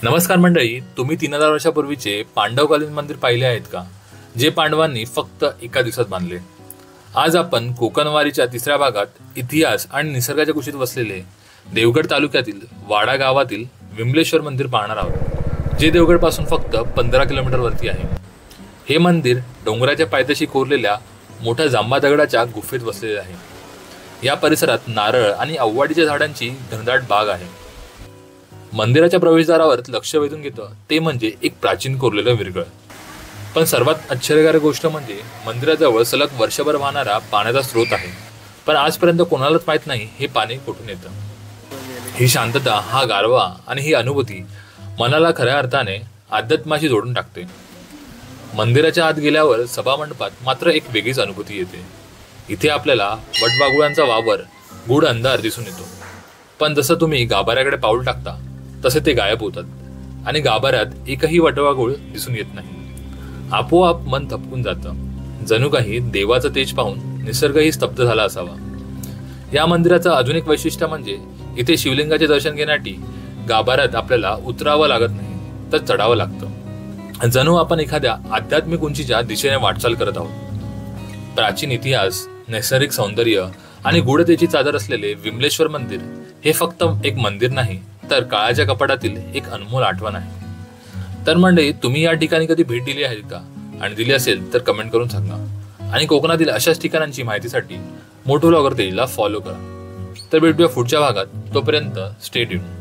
नमस्कार मंडळी, तुम्ही 3000 वर्षापूर्वीचे पांडवकालीन मंदिर पाहिले आहेत का, जे पांडवांनी फक्त एका दिवसात बांधले. आज आपण कोकणवारीच्या तिसऱ्या भागात इतिहास आणि निसर्गाच्या कुशीत वसलेले देवगड तालुक्यातील वाडा गावातील विमलेश्वर मंदिर पाहणार आहोत, जे देवगड पासून फक्त 15 किलोमीटर वरती आहे. हे मंदिर डोंगराच्या पायथ्याशी कोरलेल्या मोठ्या जांभा दगडाच्या गुफेत वसलेले आहे. या परिसरात नारळ आणि अव्वाडीच्या झाडांची घनदाट बाग आहे. मंदिराच्या प्रवेशद्वारावर लक्ष वेधून घेतं ते म्हणजे एक प्राचीन कोरलेलं विरगळ. पण सर्वात आश्चर्यकारक गोष्ट म्हणजे मंदिराजवळ सलग वर्षभर वाहणारा पाण्याचा स्रोत आहे, पण आजपर्यंत कोणालाच माहीत नाही हे पाणी कुठून येतं. ही शांतता, हा गारवा आणि ही अनुभूती मनाला खऱ्या अर्थाने अध्यात्माशी जोडून टाकते. मंदिराच्या आत गेल्यावर सभामंडपात मात्र एक वेगळीच अनुभूती येते. इथे आपल्याला वटवाघुळांचा वावर, गूढ अंधार दिसून येतो. पण जसं तुम्ही गाभाऱ्याकडे पाऊल टाकता तसे ते गायब होतात आणि गाभाऱ्यात एकही वटवाघूळ दिसून येत नाही. आपोआप मन थपकून जातं, जणू काही देवाचं तेज पाहून निसर्गही स्तब्ध झाला असावा. या मंदिराचं अजून एक वैशिष्ट्य म्हणजे इथे शिवलिंगाचे दर्शन घेण्यासाठी गाभाऱ्यात आपल्याला उतरावं लागत नाही, तर चढावं लागतं. जणू आपण एखाद्या आध्यात्मिक उंचीच्या दिशेने वाटचाल करत आहोत. प्राचीन इतिहास, नैसर्गिक सौंदर्य आणि गूढतेची चादर असलेले विमलेश्वर मंदिर हे फक्त एक मंदिर नाही, तर काळाच्या कपाटातील एक अनमोल आठवण आहे. तर मंडळी, तुम्ही या ठिकाणी कधी भेट दिली आहे का, आणि दिली असेल तर कमेंट करून सांगा. आणि कोकणातील अशाच ठिकाणांची माहितीसाठी मोटो व्लॉगर पेजला फॉलो करा. तर भेटूया पुढच्या भागात. तोपर्यंत स्टे ट्यून.